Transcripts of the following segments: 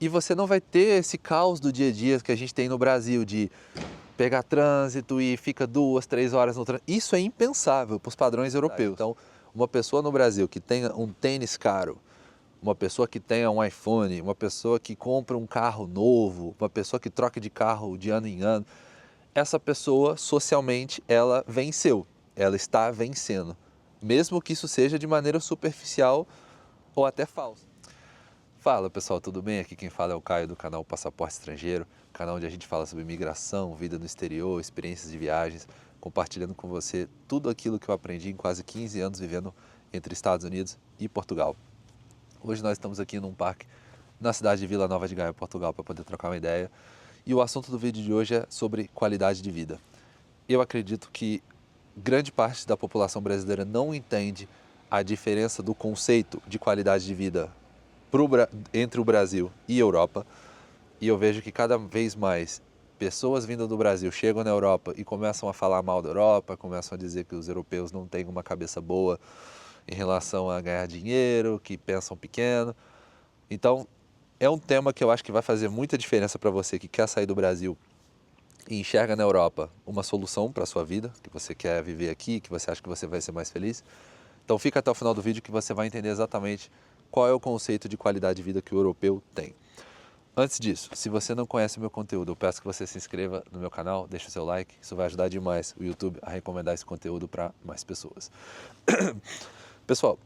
E você não vai ter esse caos do dia a dia que a gente tem no Brasil, de pegar trânsito e fica 2, 3 horas no trânsito. Isso é impensável para os padrões europeus. Então, uma pessoa no Brasil que tenha um tênis caro, uma pessoa que tenha um iPhone, uma pessoa que compra um carro novo, uma pessoa que troca de carro de ano em ano, essa pessoa socialmente ela venceu, ela está vencendo, mesmo que isso seja de maneira superficial ou até falsa. Fala pessoal, tudo bem? Aqui quem fala é o Caio do canal Passaporte Estrangeiro, canal onde a gente fala sobre imigração, vida no exterior, experiências de viagens, compartilhando com você tudo aquilo que eu aprendi em quase 15 anos vivendo entre Estados Unidos e Portugal. Hoje nós estamos aqui num parque na cidade de Vila Nova de Gaia, Portugal, para poder trocar uma ideia. E o assunto do vídeo de hoje é sobre qualidade de vida. Eu acredito que grande parte da população brasileira não entende a diferença do conceito de qualidade de vida entre o Brasil e a Europa. E eu vejo que cada vez mais pessoas vindo do Brasil chegam na Europa e começam a falar mal da Europa, começam a dizer que os europeus não têm uma cabeça boa em relação a ganhar dinheiro, que pensam pequeno. Então, é um tema que eu acho que vai fazer muita diferença para você que quer sair do Brasil e enxerga na Europa uma solução para a sua vida, que você quer viver aqui, que você acha que você vai ser mais feliz. Então fica até o final do vídeo que você vai entender exatamente qual é o conceito de qualidade de vida que o europeu tem. Antes disso, se você não conhece o meu conteúdo, eu peço que você se inscreva no meu canal, deixe o seu like, isso vai ajudar demais o YouTube a recomendar esse conteúdo para mais pessoas. Pessoal,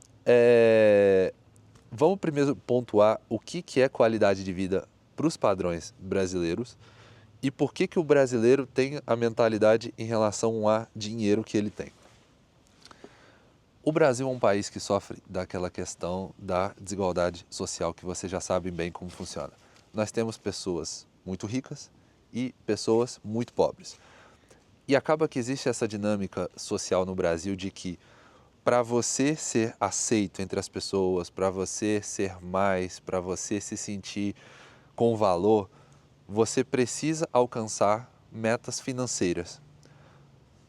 vamos primeiro pontuar o que é qualidade de vida para os padrões brasileiros e por que o brasileiro tem a mentalidade em relação a dinheiro que ele tem. O Brasil é um país que sofre daquela questão da desigualdade social que você já sabe bem como funciona. Nós temos pessoas muito ricas e pessoas muito pobres. E acaba que existe essa dinâmica social no Brasil de que para você ser aceito entre as pessoas, para você ser mais, para você se sentir com valor, você precisa alcançar metas financeiras.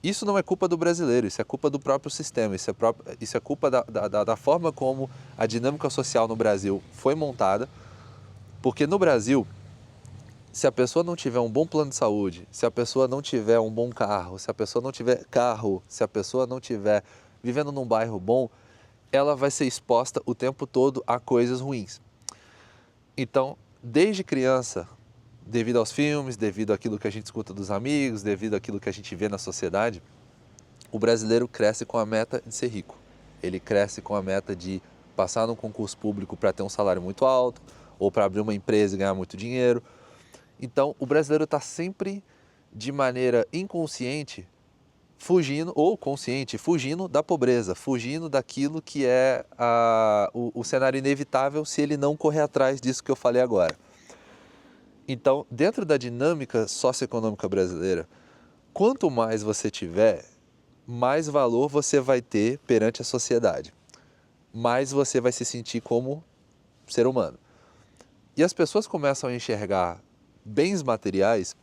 Isso não é culpa do brasileiro, isso é culpa do próprio sistema, isso é culpa da forma como a dinâmica social no Brasil foi montada, porque no Brasil, se a pessoa não tiver um bom plano de saúde, se a pessoa não tiver um bom carro, se a pessoa não tiver carro, se a pessoa não tiver vivendo num bairro bom, ela vai ser exposta o tempo todo a coisas ruins. Então, desde criança, devido aos filmes, devido àquilo que a gente escuta dos amigos, devido àquilo que a gente vê na sociedade, o brasileiro cresce com a meta de ser rico. Ele cresce com a meta de passar num concurso público para ter um salário muito alto, ou para abrir uma empresa e ganhar muito dinheiro. Então, o brasileiro está sempre, de maneira inconsciente, fugindo, ou consciente, fugindo da pobreza, fugindo daquilo que é o cenário inevitável se ele não correr atrás disso que eu falei agora. Então, dentro da dinâmica socioeconômica brasileira, quanto mais você tiver, mais valor você vai ter perante a sociedade, mais você vai se sentir como ser humano. E as pessoas começam a enxergar bens materiais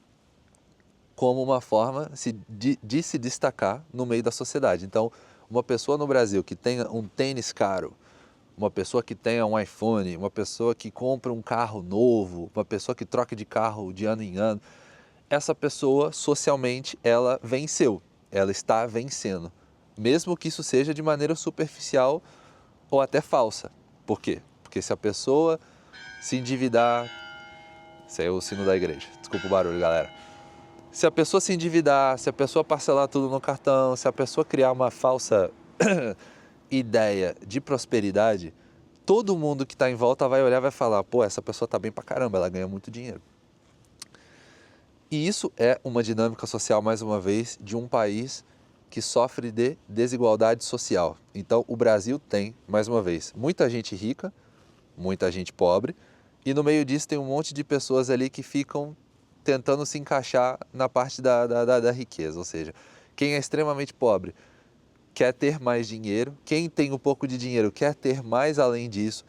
como uma forma de se destacar no meio da sociedade. Então, uma pessoa no Brasil que tenha um tênis caro, uma pessoa que tenha um iPhone, uma pessoa que compra um carro novo, uma pessoa que troca de carro de ano em ano, essa pessoa socialmente ela venceu, ela está vencendo, mesmo que isso seja de maneira superficial ou até falsa. Por quê? Porque se a pessoa se endividar, esse aí é o sino da igreja, desculpa o barulho, galera. Se a pessoa se endividar, se a pessoa parcelar tudo no cartão, se a pessoa criar uma falsa ideia de prosperidade, todo mundo que está em volta vai olhar e vai falar, pô, essa pessoa está bem pra caramba, ela ganha muito dinheiro. E isso é uma dinâmica social, mais uma vez, de um país que sofre de desigualdade social. Então, o Brasil tem, mais uma vez, muita gente rica, muita gente pobre, e no meio disso tem um monte de pessoas ali que ficam tentando se encaixar na parte da riqueza. Ou seja, quem é extremamente pobre quer ter mais dinheiro, quem tem um pouco de dinheiro quer ter mais além disso,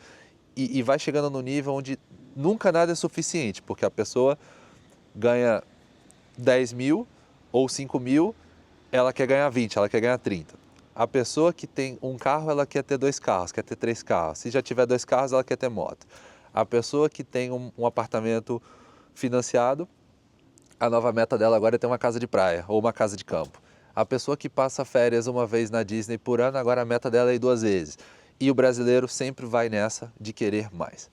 e vai chegando no nível onde nunca nada é suficiente, porque a pessoa ganha 10 mil ou 5 mil, ela quer ganhar 20, ela quer ganhar 30. A pessoa que tem um carro, ela quer ter 2 carros, quer ter 3 carros. Se já tiver 2 carros, ela quer ter moto. A pessoa que tem um apartamento financiado, a nova meta dela agora é ter uma casa de praia ou uma casa de campo. A pessoa que passa férias uma vez na Disney por ano, agora a meta dela é ir 2 vezes. E o brasileiro sempre vai nessa de querer mais.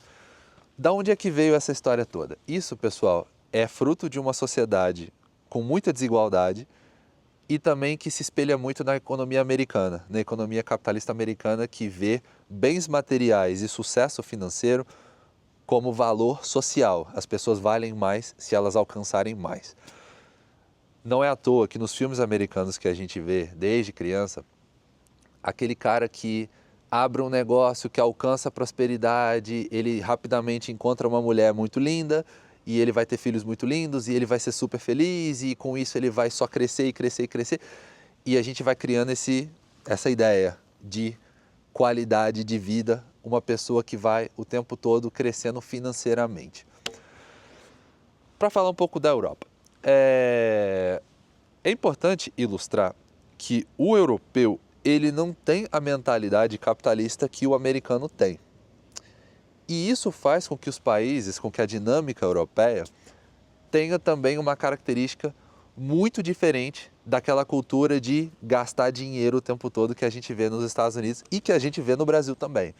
Da onde é que veio essa história toda? Isso, pessoal, é fruto de uma sociedade com muita desigualdade e também que se espelha muito na economia americana, na economia capitalista americana, que vê bens materiais e sucesso financeiro como valor social. As pessoas valem mais se elas alcançarem mais. Não é à toa que nos filmes americanos que a gente vê desde criança, aquele cara que abre um negócio, que alcança a prosperidade, ele rapidamente encontra uma mulher muito linda e ele vai ter filhos muito lindos e ele vai ser super feliz e com isso ele vai só crescer e crescer e crescer. E a gente vai criando essa ideia de qualidade de vida, uma pessoa que vai o tempo todo crescendo financeiramente. Para falar um pouco da Europa, é importante ilustrar que o europeu ele não tem a mentalidade capitalista que o americano tem. E isso faz com que os países, com que a dinâmica europeia tenha também uma característica muito diferente daquela cultura de gastar dinheiro o tempo todo que a gente vê nos Estados Unidos e que a gente vê no Brasil também.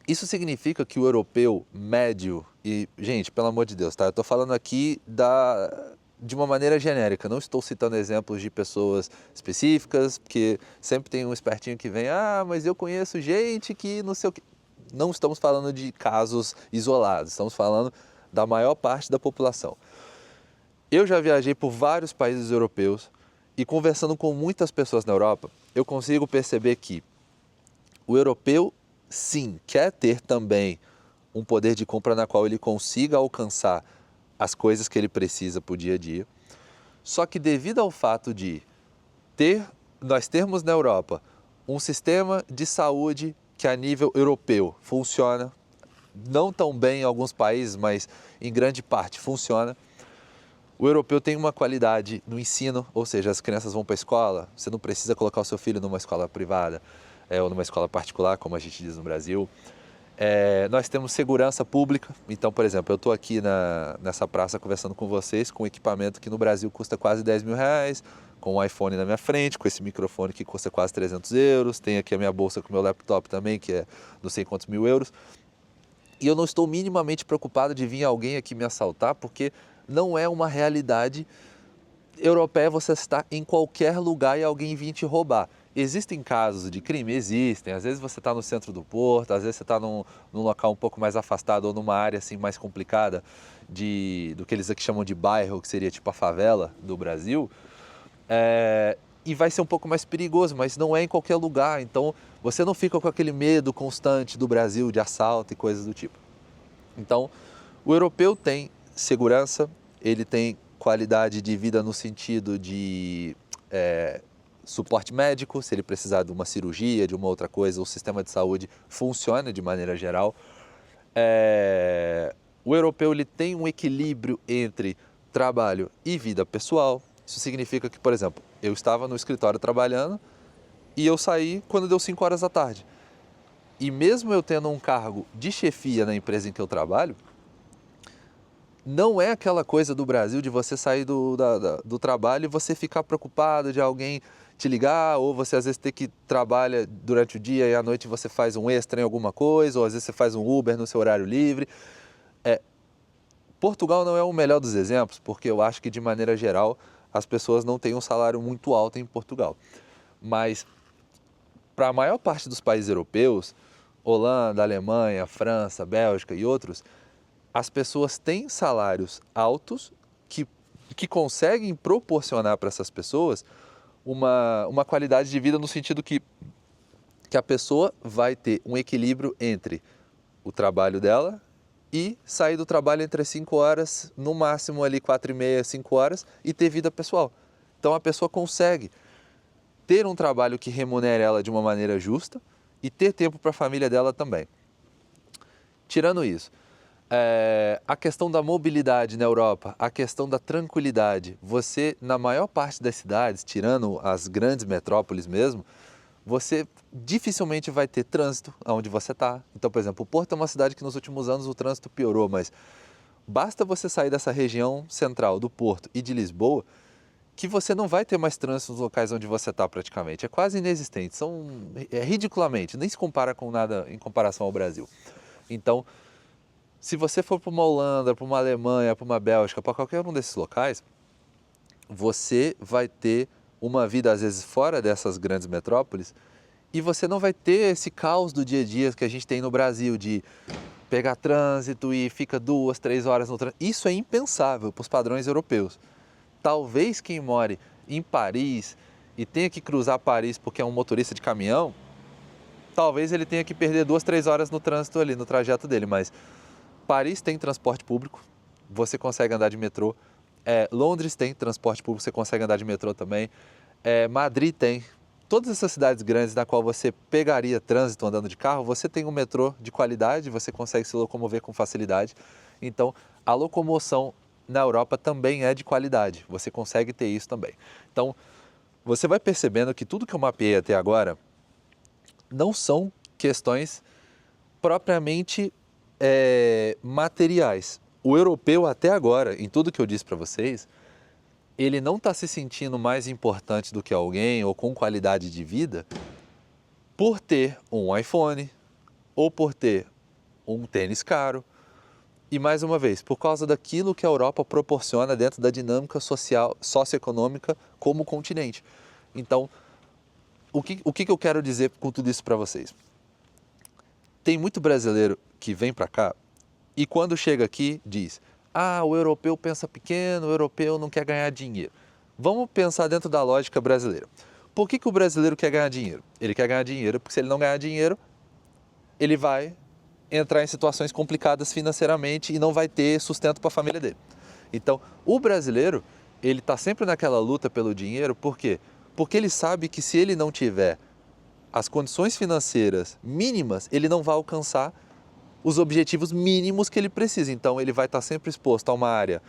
Isso significa que o europeu médio, e gente, pelo amor de Deus, tá? Eu estou falando aqui de uma maneira genérica, não estou citando exemplos de pessoas específicas, porque sempre tem um espertinho que vem, mas eu conheço gente que não sei o que. Não estamos falando de casos isolados, estamos falando da maior parte da população. Eu já viajei por vários países europeus e conversando com muitas pessoas na Europa, eu consigo perceber que o europeu, sim, quer ter também um poder de compra na qual ele consiga alcançar as coisas que ele precisa para o dia a dia. Só que devido ao fato de nós termos na Europa um sistema de saúde que a nível europeu funciona, não tão bem em alguns países, mas em grande parte funciona. O europeu tem uma qualidade no ensino, ou seja, as crianças vão para a escola, você não precisa colocar o seu filho numa escola privada ou numa escola particular, como a gente diz no Brasil. Nós temos segurança pública, então, por exemplo, eu estou aqui nessa praça conversando com vocês com um equipamento que no Brasil custa quase 10 mil reais, com um iPhone na minha frente, com esse microfone que custa quase 300 euros, tem aqui a minha bolsa com o meu laptop também, que é não sei quantos mil euros, e eu não estou minimamente preocupado de vir alguém aqui me assaltar, porque não é uma realidade europeia você estar em qualquer lugar e alguém vir te roubar. Existem casos de crime? Existem. Às vezes você está no centro do porto, às vezes você está num local um pouco mais afastado ou numa área assim mais complicada do que eles aqui chamam de bairro, que seria tipo a favela do Brasil. E vai ser um pouco mais perigoso, mas não é em qualquer lugar. Então você não fica com aquele medo constante do Brasil de assalto e coisas do tipo. Então o europeu tem segurança, ele tem qualidade de vida no sentido de suporte médico, se ele precisar de uma cirurgia, de uma outra coisa, o sistema de saúde funciona de maneira geral. O europeu ele tem um equilíbrio entre trabalho e vida pessoal. Isso significa que, por exemplo, eu estava no escritório trabalhando e eu saí quando deu 5 horas da tarde. E mesmo eu tendo um cargo de chefia na empresa em que eu trabalho, não é aquela coisa do Brasil de você sair do trabalho e você ficar preocupado de alguém te ligar, ou você às vezes ter que trabalhar durante o dia e à noite você faz um extra em alguma coisa, ou às vezes você faz um Uber no seu horário livre. Portugal não é o melhor dos exemplos, porque eu acho que de maneira geral as pessoas não têm um salário muito alto em Portugal. Mas para a maior parte dos países europeus, Holanda, Alemanha, França, Bélgica e outros, as pessoas têm salários altos que conseguem proporcionar para essas pessoas uma qualidade de vida no sentido que a pessoa vai ter um equilíbrio entre o trabalho dela e sair do trabalho entre as 5 horas, no máximo ali 4h30, 5 horas, e ter vida pessoal. Então a pessoa consegue ter um trabalho que remunere ela de uma maneira justa e ter tempo para a família dela também. Tirando isso, a questão da mobilidade na Europa, a questão da tranquilidade, você, na maior parte das cidades, tirando as grandes metrópoles mesmo, você dificilmente vai ter trânsito onde você está. Então, por exemplo, o Porto é uma cidade que nos últimos anos o trânsito piorou, mas basta você sair dessa região central do Porto e de Lisboa que você não vai ter mais trânsito nos locais onde você está praticamente. É quase inexistente, ridiculamente, nem se compara com nada em comparação ao Brasil. Então, se você for para uma Holanda, para uma Alemanha, para uma Bélgica, para qualquer um desses locais, você vai ter uma vida, às vezes, fora dessas grandes metrópoles e você não vai ter esse caos do dia a dia que a gente tem no Brasil, de pegar trânsito e fica 2, 3 horas no trânsito. Isso é impensável para os padrões europeus. Talvez quem more em Paris e tenha que cruzar Paris porque é um motorista de caminhão, talvez ele tenha que perder 2, 3 horas no trânsito ali, no trajeto dele, mas Paris tem transporte público, você consegue andar de metrô. Londres tem transporte público, você consegue andar de metrô também. Madrid tem. Todas essas cidades grandes na qual você pegaria trânsito andando de carro, você tem um metrô de qualidade, você consegue se locomover com facilidade. Então, a locomoção na Europa também é de qualidade, você consegue ter isso também. Então, você vai percebendo que tudo que eu mapeei até agora não são questões propriamente materiais. O europeu até agora, em tudo que eu disse para vocês, ele não está se sentindo mais importante do que alguém ou com qualidade de vida por ter um iPhone ou por ter um tênis caro. E mais uma vez, por causa daquilo que a Europa proporciona dentro da dinâmica social, socioeconômica como continente. Então, o que eu quero dizer com tudo isso para vocês? Tem muito brasileiro que vem para cá e quando chega aqui diz: o europeu pensa pequeno, o europeu não quer ganhar dinheiro. Vamos pensar dentro da lógica brasileira. Por que o brasileiro quer ganhar dinheiro? Ele quer ganhar dinheiro porque se ele não ganhar dinheiro, ele vai entrar em situações complicadas financeiramente e não vai ter sustento para a família dele. Então, o brasileiro, ele está sempre naquela luta pelo dinheiro, por quê? Porque ele sabe que se ele não tiver as condições financeiras mínimas, ele não vai alcançar os objetivos mínimos que ele precisa. Então, ele vai estar sempre exposto a uma área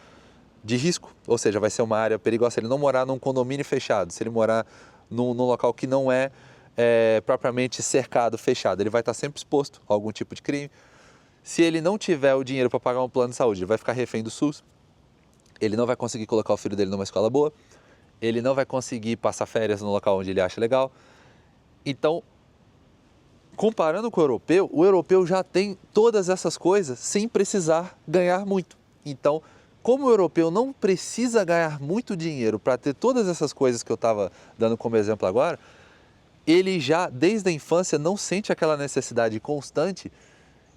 de risco, ou seja, vai ser uma área perigosa. Se ele não morar num condomínio fechado, se ele morar num local que não é propriamente cercado, fechado, ele vai estar sempre exposto a algum tipo de crime. Se ele não tiver o dinheiro para pagar um plano de saúde, ele vai ficar refém do SUS, ele não vai conseguir colocar o filho dele numa escola boa, ele não vai conseguir passar férias no local onde ele acha legal. Então, comparando com o europeu já tem todas essas coisas sem precisar ganhar muito. Então, como o europeu não precisa ganhar muito dinheiro para ter todas essas coisas que eu estava dando como exemplo agora, ele já, desde a infância, não sente aquela necessidade constante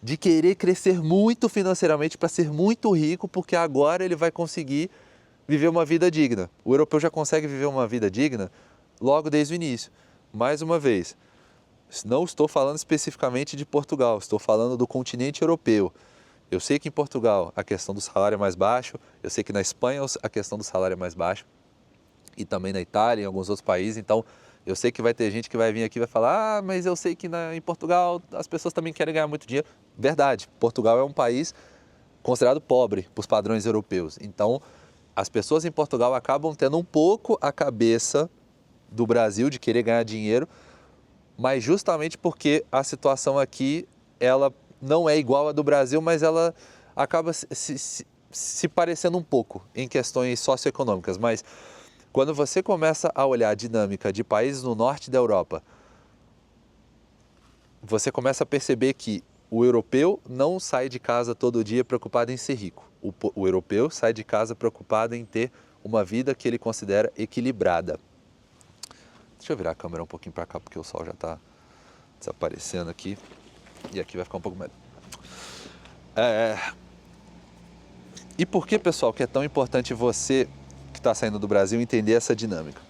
de querer crescer muito financeiramente para ser muito rico, porque agora ele vai conseguir viver uma vida digna. O europeu já consegue viver uma vida digna logo desde o início. Mais uma vez, não estou falando especificamente de Portugal, estou falando do continente europeu. Eu sei que em Portugal a questão do salário é mais baixo, eu sei que na Espanha a questão do salário é mais baixo, e também na Itália e em alguns outros países. Então, eu sei que vai ter gente que vai vir aqui e vai falar: mas eu sei que em Portugal as pessoas também querem ganhar muito dinheiro. Verdade, Portugal é um país considerado pobre para os padrões europeus. Então, as pessoas em Portugal acabam tendo um pouco a cabeça do Brasil de querer ganhar dinheiro, mas justamente porque a situação aqui, ela não é igual à do Brasil, mas ela acaba se parecendo um pouco em questões socioeconômicas. Mas quando você começa a olhar a dinâmica de países no norte da Europa, você começa a perceber que o europeu não sai de casa todo dia preocupado em ser rico. O europeu sai de casa preocupado em ter uma vida que ele considera equilibrada. Deixa eu virar a câmera um pouquinho para cá, porque o sol já está desaparecendo aqui. E aqui vai ficar um pouco melhor. E por que, pessoal, que é tão importante você que está saindo do Brasil entender essa dinâmica?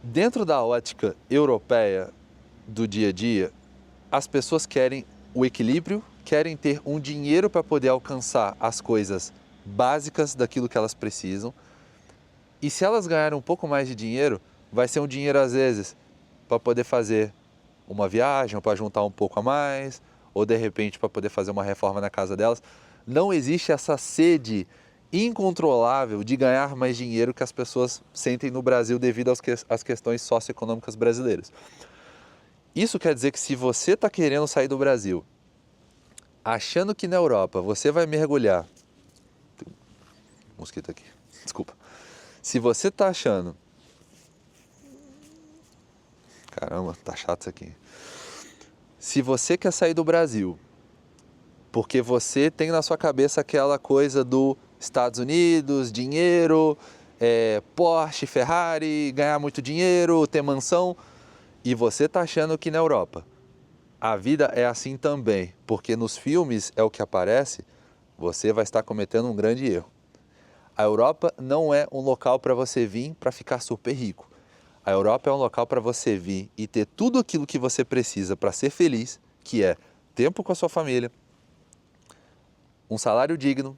Dentro da ótica europeia do dia a dia, as pessoas querem o equilíbrio, querem ter um dinheiro para poder alcançar as coisas básicas daquilo que elas precisam. E se elas ganharem um pouco mais de dinheiro, vai ser um dinheiro, às vezes, para poder fazer uma viagem, ou para juntar um pouco a mais, ou de repente para poder fazer uma reforma na casa delas. Não existe essa sede incontrolável de ganhar mais dinheiro que as pessoas sentem no Brasil devido às questões socioeconômicas brasileiras. Isso quer dizer que se você está querendo sair do Brasil, achando que na Europa você vai mergulhar... Tem um mosquito aqui, desculpa. Se você está achando... Caramba, tá chato isso aqui. Se você quer sair do Brasil, porque você tem na sua cabeça aquela coisa do Estados Unidos, dinheiro, Porsche, Ferrari, ganhar muito dinheiro, ter mansão, e você está achando que na Europa a vida é assim também, porque nos filmes é o que aparece, você vai estar cometendo um grande erro. A Europa não é um local para você vir para ficar super rico. A Europa é um local para você vir e ter tudo aquilo que você precisa para ser feliz, que é tempo com a sua família, um salário digno,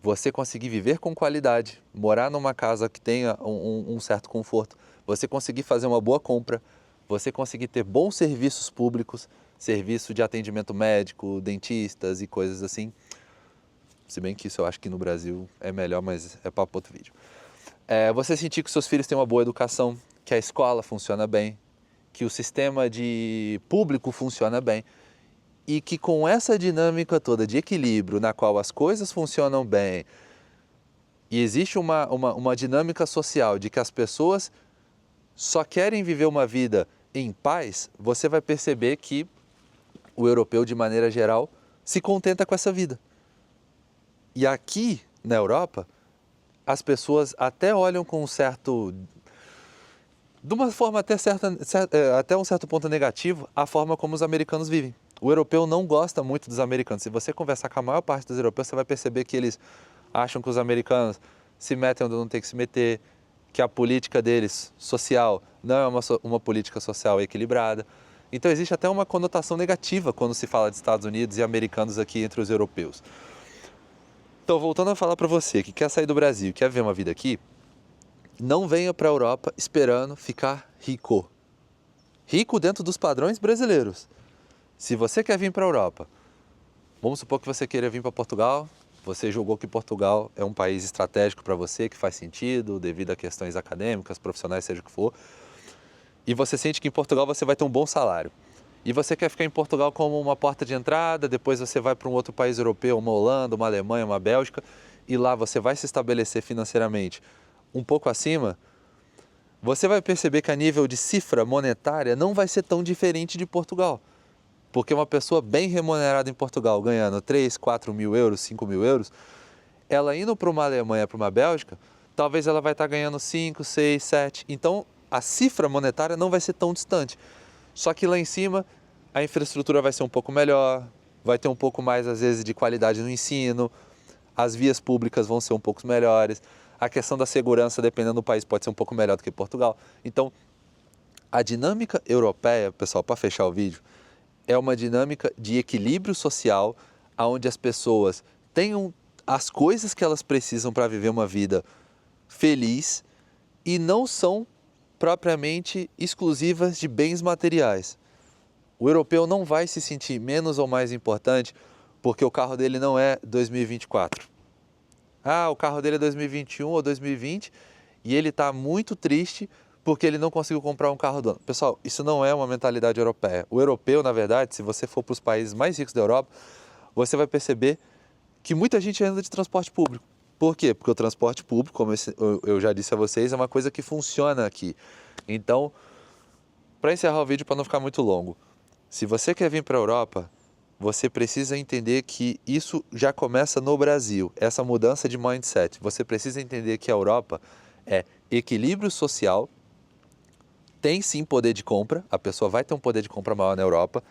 você conseguir viver com qualidade, morar numa casa que tenha um certo conforto, você conseguir fazer uma boa compra, você conseguir ter bons serviços públicos, serviço de atendimento médico, dentistas e coisas assim. Se bem que isso eu acho que no Brasil é melhor, mas é para outro vídeo. Você sentir que seus filhos têm uma boa educação, que a escola funciona bem, que o sistema de público funciona bem e que com essa dinâmica toda de equilíbrio na qual as coisas funcionam bem e existe uma dinâmica social de que as pessoas só querem viver uma vida em paz, você vai perceber que o europeu, de maneira geral, se contenta com essa vida. E aqui, na Europa, as pessoas até olham com um certo... de uma forma até um certo ponto negativo, a forma como os americanos vivem. O europeu não gosta muito dos americanos. Se você conversar com a maior parte dos europeus, você vai perceber que eles acham que os americanos se metem onde não tem que se meter, que a política deles, social, não é uma política social equilibrada. Então existe até uma conotação negativa quando se fala de Estados Unidos e americanos aqui entre os europeus. Então, voltando a falar para você que quer sair do Brasil, quer ver uma vida aqui, não venha para a Europa esperando ficar rico. Rico dentro dos padrões brasileiros. Se você quer vir para a Europa, vamos supor que você queira vir para Portugal, você julgou que Portugal é um país estratégico para você, que faz sentido devido a questões acadêmicas, profissionais, seja o que for, e você sente que em Portugal você vai ter um bom salário. E você quer ficar em Portugal como uma porta de entrada, depois você vai para um outro país europeu, uma Holanda, uma Alemanha, uma Bélgica, e lá você vai se estabelecer financeiramente um pouco acima, você vai perceber que a nível de cifra monetária não vai ser tão diferente de Portugal. Porque uma pessoa bem remunerada em Portugal, ganhando 3, 4 mil euros, 5 mil euros, ela indo para uma Alemanha, para uma Bélgica, talvez ela vai estar ganhando 5, 6, 7. Então, a cifra monetária não vai ser tão distante. Só que lá em cima, a infraestrutura vai ser um pouco melhor, vai ter um pouco mais, às vezes, de qualidade no ensino, as vias públicas vão ser um pouco melhores, a questão da segurança, dependendo do país, pode ser um pouco melhor do que Portugal. Então, a dinâmica europeia, pessoal, para fechar o vídeo, é uma dinâmica de equilíbrio social, onde as pessoas tenham as coisas que elas precisam para viver uma vida feliz e não são propriamente exclusivas de bens materiais. O europeu não vai se sentir menos ou mais importante porque o carro dele não é 2024. O carro dele é 2021 ou 2020 e ele está muito triste porque ele não conseguiu comprar um carro do ano. Pessoal, isso não é uma mentalidade europeia. O europeu, na verdade, se você for para os países mais ricos da Europa, você vai perceber que muita gente anda de transporte público. Por quê? Porque o transporte público, como eu já disse a vocês, é uma coisa que funciona aqui. Então, para encerrar o vídeo, para não ficar muito longo, se você quer vir para a Europa, você precisa entender que isso já começa no Brasil, essa mudança de mindset. Você precisa entender que a Europa é equilíbrio social, tem sim poder de compra, a pessoa vai ter um poder de compra maior na Europa,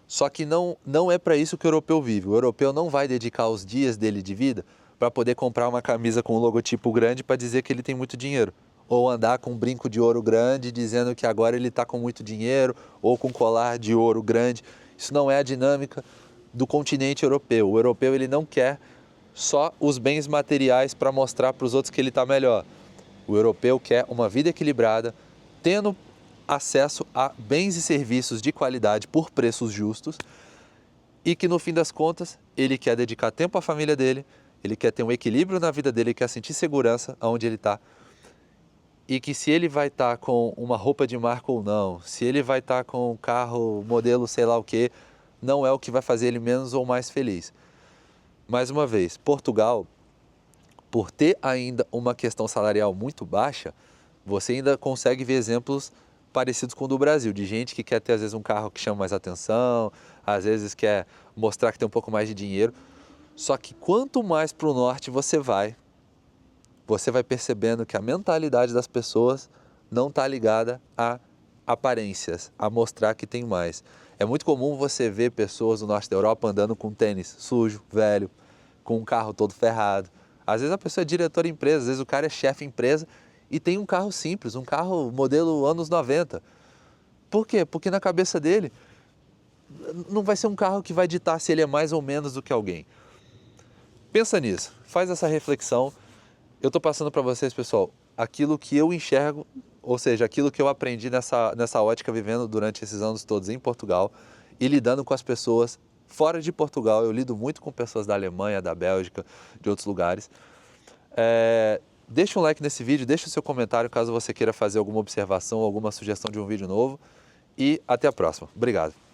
só que não é para isso que o europeu vive. O europeu não vai dedicar os dias dele de vida para poder comprar uma camisa com um logotipo grande para dizer que ele tem muito dinheiro. Ou andar com um brinco de ouro grande dizendo que agora ele está com muito dinheiro, ou com um colar de ouro grande. Isso não é a dinâmica do continente europeu. O europeu ele não quer só os bens materiais para mostrar para os outros que ele está melhor. O europeu quer uma vida equilibrada, tendo acesso a bens e serviços de qualidade por preços justos e que no fim das contas ele quer dedicar tempo à família dele ele quer ter um equilíbrio na vida dele, ele quer sentir segurança aonde ele está. E que se ele vai estar com uma roupa de marca ou não, se ele vai estar com um carro modelo sei lá o que, não é o que vai fazer ele menos ou mais feliz. Mais uma vez, Portugal, por ter ainda uma questão salarial muito baixa, você ainda consegue ver exemplos parecidos com o do Brasil, de gente que quer ter às vezes um carro que chama mais atenção, às vezes quer mostrar que tem um pouco mais de dinheiro. Só que quanto mais para o norte você vai percebendo que a mentalidade das pessoas não está ligada a aparências, a mostrar que tem mais. É muito comum você ver pessoas do norte da Europa andando com tênis sujo, velho, com um carro todo ferrado. Às vezes a pessoa é diretora de empresa, às vezes o cara é chefe de empresa e tem um carro simples, um carro modelo anos 90. Por quê? Porque na cabeça dele não vai ser um carro que vai ditar se ele é mais ou menos do que alguém. Pensa nisso, faz essa reflexão. Eu estou passando para vocês, pessoal, aquilo que eu enxergo, ou seja, aquilo que eu aprendi nessa ótica vivendo durante esses anos todos em Portugal e lidando com as pessoas fora de Portugal. Eu lido muito com pessoas da Alemanha, da Bélgica, de outros lugares. Deixa um like nesse vídeo, deixa o seu comentário caso você queira fazer alguma observação, alguma sugestão de um vídeo novo e até a próxima. Obrigado.